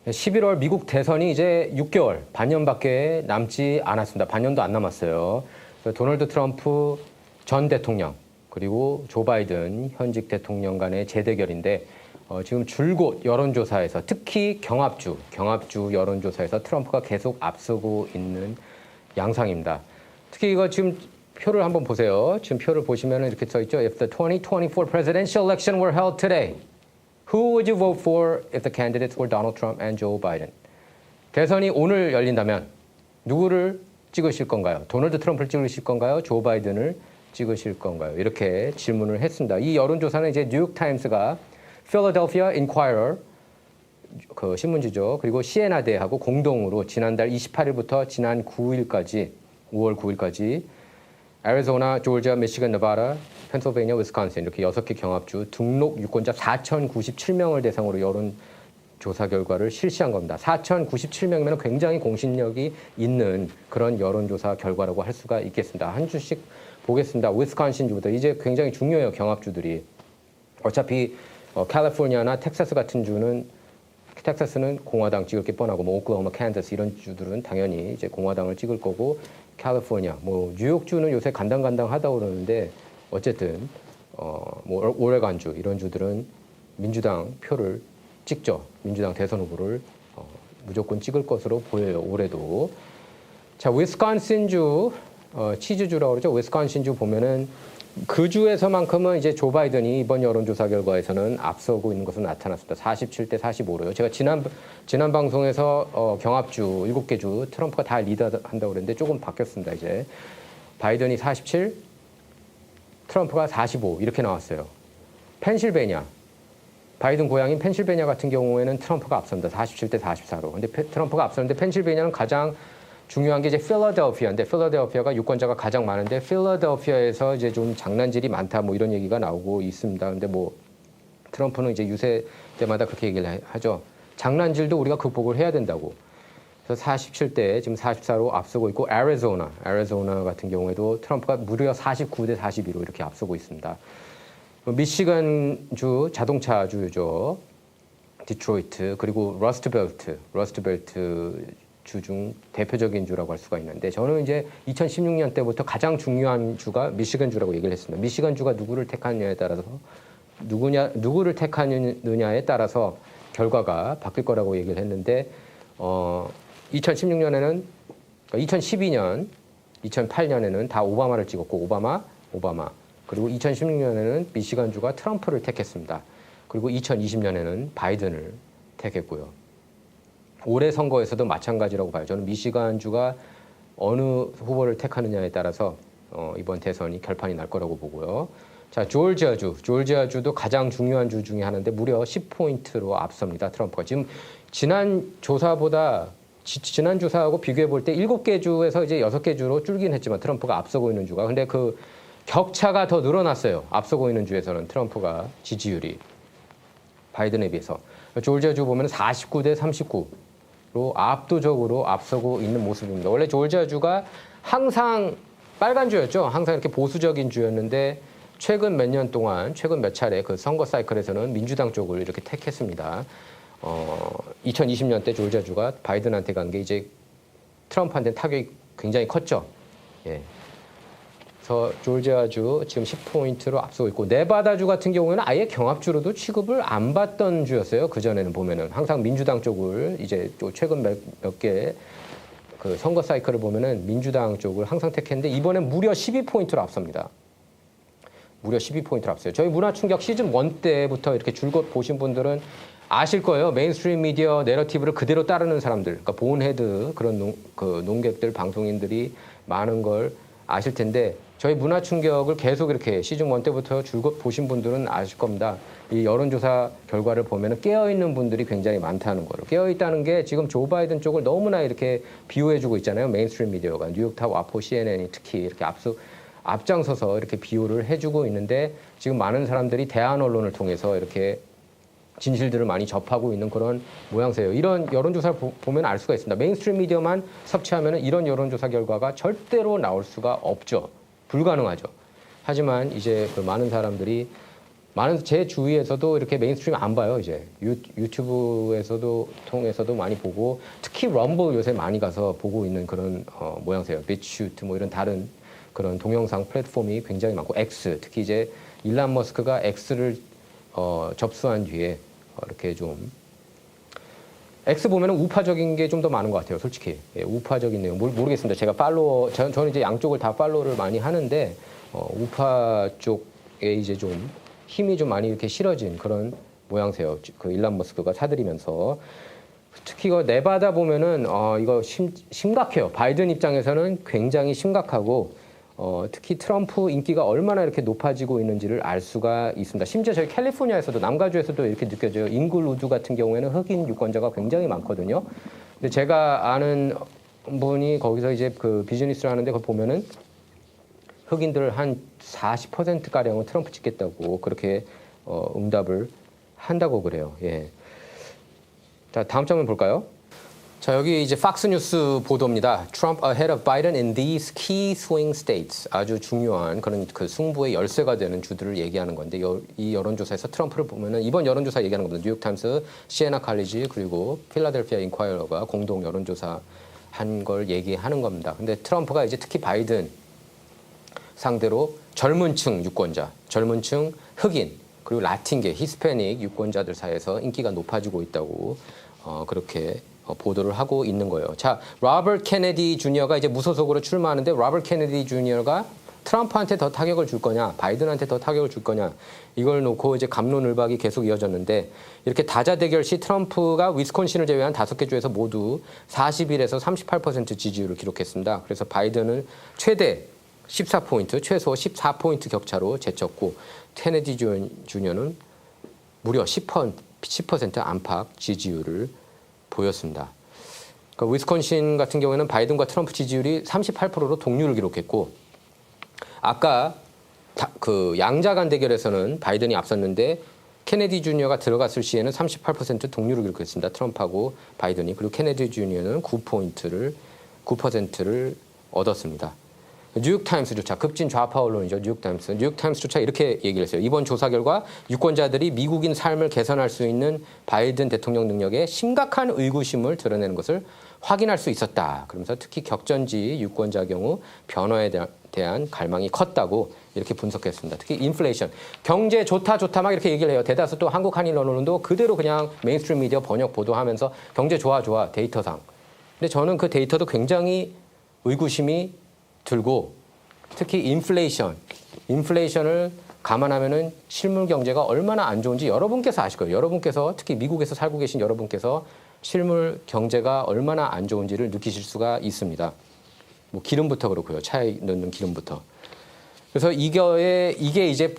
11월 미국 대선이 이제 6개월, 반년밖에 남지 않았습니다. 반년도 안 남았어요. 도널드 트럼프 전 대통령 그리고 조 바이든 현직 대통령 간의 재대결인데 지금 줄곧 여론조사에서 특히 경합주 여론조사에서 트럼프가 계속 앞서고 있는 양상입니다. 특히 이거 지금 표를 한번 보세요. 지금 표를 보시면 이렇게 써 있죠. If the 2024 presidential election were held today, who would you vote for if the candidates were Donald Trump and Joe Biden? 대선이 오늘 열린다면 누구를 찍으실 건가요? 도널드 트럼프를 찍으실 건가요? 조 바이든을 찍으실 건가요? 이렇게 질문을 했습니다. 이 여론조사는 이제 뉴욕타임스가 Philadelphia Inquirer 그 신문지죠. 그리고 시에나대하고 공동으로 지난달 28일부터 지난 9일까지 5월 9일까지 애리조나, 조지아, 미시건, 네바다, 펜실베이니아, 위스콘신 이렇게 6개 경합주 등록 유권자 4,097명을 대상으로 여론조사 결과를 실시한 겁니다. 4,097명이면 굉장히 공신력이 있는 그런 여론조사 결과라고 할 수가 있겠습니다. 한 주씩 보겠습니다. 위스콘신주부터 이제 굉장히 중요해요. 경합주들이. 어차피 캘리포니아나 텍사스 같은 주는 텍사스는 공화당 찍을 게 뻔하고 뭐 오클라호마, 캔자스 이런 주들은 당연히 이제 공화당을 찍을 거고 캘리포니아, 뭐 뉴욕주는 요새 간당간당하다고 그러는데 어쨌든 뭐 오레곤주 이런 주들은 민주당 표를 찍죠. 민주당 대선 후보를 무조건 찍을 것으로 보여요. 올해도. 자, 위스콘신주 치즈주라고 그러죠. 위스콘신주 보면은 그 주에서만큼은 이제 조 바이든이 이번 여론조사 결과에서는 앞서고 있는 것으로 나타났습니다. 47대 45로요. 제가 지난 방송에서 경합주 7개 주 트럼프가 다 리드한다고 그랬는데 조금 바뀌었습니다. 이제 바이든이 47, 트럼프가 45 이렇게 나왔어요. 펜실베니아, 바이든 고향인 펜실베니아 같은 경우에는 트럼프가 앞섭니다. 47대 44로. 근데 트럼프가 앞서는데 펜실베니아는 가장 중요한 게 이제 필라델피아인데 필라델피아가 유권자가 가장 많은데 필라델피아에서 이제 좀 장난질이 많다 뭐 이런 얘기가 나오고 있습니다. 근데 뭐 트럼프는 이제 유세 때마다 그렇게 얘기를 하죠. 장난질도 우리가 극복을 해야 된다고. 그래서 47대 지금 44로 앞서고 있고 애리조나 같은 경우에도 트럼프가 무려 49대 42로 이렇게 앞서고 있습니다. 미시건주 자동차주죠. 디트로이트 그리고 러스트벨트 주 중 대표적인 주라고 할 수가 있는데 저는 이제 2016년 때부터 가장 중요한 주가 미시건 주라고 얘기를 했습니다. 미시건 주가 누구를 택하느냐에 따라서 누구를 택하느냐에 따라서 결과가 바뀔 거라고 얘기를 했는데 2016년에는 2012년, 2008년에는 다 오바마를 찍었고 오바마 그리고 2016년에는 미시건 주가 트럼프를 택했습니다. 그리고 2020년에는 바이든을 택했고요. 올해 선거에서도 마찬가지라고 봐요. 저는 미시간주가 어느 후보를 택하느냐에 따라서 이번 대선이 결판이 날 거라고 보고요. 자, 조지아주도 가장 중요한 주 중에 하나인데 무려 10포인트로 앞섭니다. 트럼프가. 지금 지난 조사하고 비교해 볼 때 7개 주에서 이제 6개 주로 줄긴 했지만 트럼프가 앞서고 있는 주가. 근데 그 격차가 더 늘어났어요. 앞서고 있는 주에서는 트럼프가 지지율이 바이든에 비해서. 조지아주 보면 49대 39. 로 압도적으로 앞서고 있는 모습입니다. 원래 조지아주가 항상 빨간 주였죠. 항상 이렇게 보수적인 주였는데 최근 몇 년 동안, 최근 몇 차례 그 선거 사이클에서는 민주당 쪽을 이렇게 택했습니다. 2020년 때 조지아주가 바이든한테 간 게 이제 트럼프한테 타격이 굉장히 컸죠. 예. 그래서 조지아주 지금 10포인트로 앞서고 있고 네바다주 같은 경우에는 아예 경합주로도 취급을 안 받던 주였어요. 그전에는 보면은 항상 민주당 쪽을 이제 최근 몇 개 그 선거 사이클을 보면은 민주당 쪽을 항상 택했는데 이번엔 무려 12포인트로 앞섭니다. 무려 12포인트로 앞서요. 저희 문화충격 시즌 1 때부터 이렇게 줄곧 보신 분들은 아실 거예요. 메인스트림 미디어 내러티브를 그대로 따르는 사람들, 그러니까 본헤드 그런 농객들, 방송인들이 많은 걸 아실 텐데 저희 문화충격을 계속 이렇게 시즌 1 때부터 줄곧 보신 분들은 아실 겁니다. 이 여론조사 결과를 보면 깨어있는 분들이 굉장히 많다는 거예요. 깨어있다는 게 지금 조 바이든 쪽을 너무나 이렇게 비호해주고 있잖아요. 메인스트림 미디어가. 뉴욕타임, 와포, CNN이 특히 이렇게 앞장서서 이렇게 비호를 해주고 있는데 지금 많은 사람들이 대한 언론을 통해서 이렇게 진실들을 많이 접하고 있는 그런 모양새예요. 이런 여론조사를 보면 알 수가 있습니다. 메인스트림 미디어만 섭취하면 이런 여론조사 결과가 절대로 나올 수가 없죠. 불가능하죠. 하지만 이제 그 많은 사람들이 많은 제 주위에서도 이렇게 메인스트림 안 봐요. 이제 유튜브에서도 통해서도 많이 보고 특히 럼블 요새 많이 가서 보고 있는 그런 모양새예요. 비트슈트 뭐 이런 다른 그런 동영상 플랫폼이 굉장히 많고 X 특히 이제 일론 머스크가 X를 접수한 뒤에 이렇게 좀 X 보면은 우파적인 게 좀 더 많은 것 같아요. 솔직히 우파적인 내용 모르겠습니다. 제가 저는 이제 양쪽을 다 팔로우를 많이 하는데 우파 쪽에 이제 좀 힘이 좀 많이 이렇게 실어진 그런 모양새요. 그 일론 머스크가 사들이면서 특히 이거 네바다 보면은 이거 심각해요. 바이든 입장에서는 굉장히 심각하고 특히 트럼프 인기가 얼마나 이렇게 높아지고 있는지를 알 수가 있습니다. 심지어 저희 캘리포니아에서도 남가주에서도 이렇게 느껴져요. 잉글우드 같은 경우에는 흑인 유권자가 굉장히 많거든요. 근데 제가 아는 분이 거기서 이제 그 비즈니스를 하는데 거기 보면은 흑인들 한 40% 가량은 트럼프 찍겠다고 그렇게 응답을 한다고 그래요. 예. 자, 다음 장면 볼까요? 자, 여기 이제 팍스뉴스 보도입니다. Trump ahead of Biden in these key swing states. 아주 중요한 그런 그 승부의 열쇠가 되는 주들을 얘기하는 건데 이 여론조사에서 트럼프를 보면은 이번 여론조사 얘기하는 겁니다. 뉴욕타임스, 시에나 칼리지 그리고 필라델피아 인콰이어가 공동 여론조사 한 걸 얘기하는 겁니다. 근데 트럼프가 이제 특히 바이든 상대로 젊은층 유권자, 젊은층 흑인 그리고 라틴계, 히스패닉 유권자들 사이에서 인기가 높아지고 있다고 그렇게 보도를 하고 있는 거예요. 자, 로버트 케네디 주니어가 이제 무소속으로 출마하는데 로버트 케네디 주니어가 트럼프한테 더 타격을 줄 거냐, 바이든한테 더 타격을 줄 거냐 이걸 놓고 이제 갑론을박이 계속 이어졌는데 이렇게 다자 대결 시 트럼프가 위스콘신을 제외한 5개 주에서 모두 41에서 38% 지지율을 기록했습니다. 그래서 바이든은 최대 14포인트, 최소 14포인트 격차로 제쳤고 케네디 주니어는 무려 10% 안팎 지지율을 보였습니다. 그러니까 위스콘신 같은 경우에는 바이든과 트럼프 지지율이 38%로 동률을 기록했고 아까 그 양자간 대결에서는 바이든이 앞섰는데 케네디 주니어가 들어갔을 시에는 38% 동률을 기록했습니다. 트럼프하고 바이든이. 그리고 케네디 주니어는 9%를 얻었습니다. 뉴욕타임스조차 급진 좌파 언론이죠. 뉴욕타임스조차 이렇게 얘기를 했어요. 이번 조사 결과 유권자들이 미국인 삶을 개선할 수 있는 바이든 대통령 능력에 심각한 의구심을 드러내는 것을 확인할 수 있었다. 그러면서 특히 격전지 유권자 경우 변화에 대한 갈망이 컸다고 이렇게 분석했습니다. 특히 인플레이션, 경제 좋다 막 이렇게 얘기를 해요. 대다수 또 한국 한일 언론도 그대로 그냥 메인스트림 미디어 번역 보도하면서 경제 좋아 데이터상. 근데 저는 그 데이터도 굉장히 의구심이 들고 특히 인플레이션을 감안하면은 실물 경제가 얼마나 안 좋은지 여러분께서 아실 거예요. 여러분께서 특히 미국에서 살고 계신 여러분께서 실물 경제가 얼마나 안 좋은지를 느끼실 수가 있습니다. 뭐 기름부터 그렇고요. 차에 넣는 기름부터. 그래서 이게 이제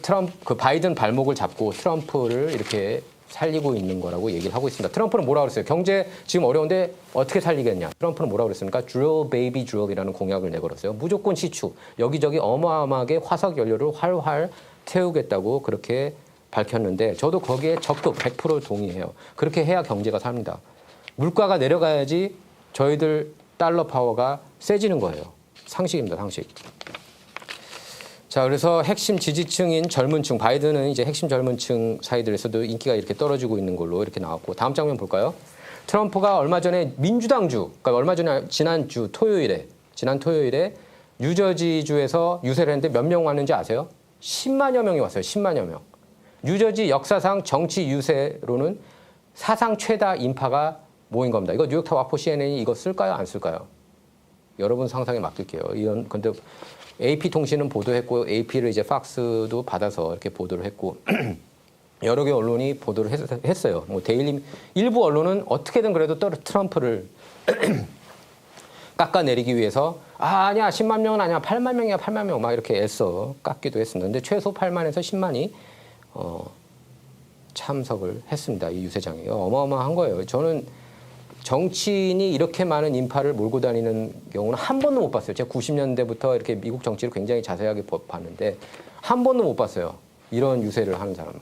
그 바이든 발목을 잡고 트럼프를 이렇게 살리고 있는 거라고 얘기를 하고 있습니다. 트럼프는 뭐라고 그랬어요? 경제 지금 어려운데 어떻게 살리겠냐? 트럼프는 뭐라고 그랬습니까? drill baby drill이라는 공약을 내걸었어요. 무조건 시추. 여기저기 어마어마하게 화석 연료를 활활 태우겠다고 그렇게 밝혔는데 저도 거기에 적극 100% 동의해요. 그렇게 해야 경제가 삽니다. 물가가 내려가야지 저희들 달러 파워가 세지는 거예요. 상식입니다, 상식. 자, 그래서 핵심 지지층인 젊은층, 바이든은 이제 핵심 젊은층 사이들에서도 인기가 이렇게 떨어지고 있는 걸로 이렇게 나왔고, 다음 장면 볼까요? 트럼프가 얼마 전에 민주당주, 그러니까 얼마 전에 지난 토요일에 뉴저지주에서 유세를 했는데 몇 명 왔는지 아세요? 10만여 명이 왔어요. 10만여 명. 뉴저지 역사상 정치 유세로는 사상 최다 인파가 모인 겁니다. 이거 뉴욕타워포 CNN이 이거 쓸까요? 안 쓸까요? 여러분 상상에 맡길게요. 근데 AP통신은 보도했고 AP를 이제 팍스도 받아서 이렇게 보도를 했고 여러 개 언론이 보도를 했어요. 뭐 일부 언론은 어떻게든 그래도 트럼프를 깎아내리기 위해서 아니야 10만 명은 아니야 8만 명이야 8만 명 막 이렇게 애써 깎기도 했습니다. 근데 최소 8만에서 10만이 참석을 했습니다. 이 유세장에. 어마어마한 거예요. 저는 정치인이 이렇게 많은 인파를 몰고 다니는 경우는 한 번도 못 봤어요. 제가 90년대부터 이렇게 미국 정치를 굉장히 자세하게 봤는데 한 번도 못 봤어요. 이런 유세를 하는 사람.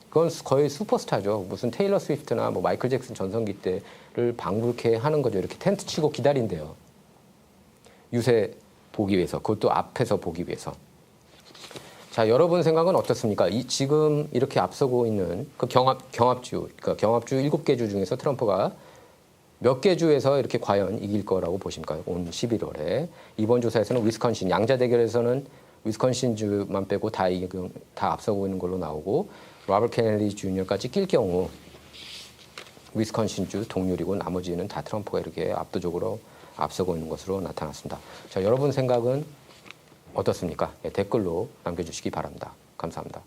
그건 거의 슈퍼스타죠. 무슨 테일러 스위프트나 뭐 마이클 잭슨 전성기 때를 방불케 하는 거죠. 이렇게 텐트 치고 기다린대요. 유세 보기 위해서. 그것도 앞에서 보기 위해서. 자, 여러분 생각은 어떻습니까? 지금 이렇게 앞서고 있는 그 경합주, 그러니까 경합주 7개 주 중에서 트럼프가 몇 개 주에서 이렇게 과연 이길 거라고 보십니까? 온 11월에. 이번 조사에서는 위스콘신, 양자 대결에서는 위스콘신 주만 빼고 다 앞서고 있는 걸로 나오고, 로버트 케네디 주니어까지 낄 경우 위스콘신 주 동률이고 나머지는 다 트럼프가 이렇게 압도적으로 앞서고 있는 것으로 나타났습니다. 자, 여러분 생각은 어떻습니까? 예, 댓글로 남겨주시기 바랍니다. 감사합니다.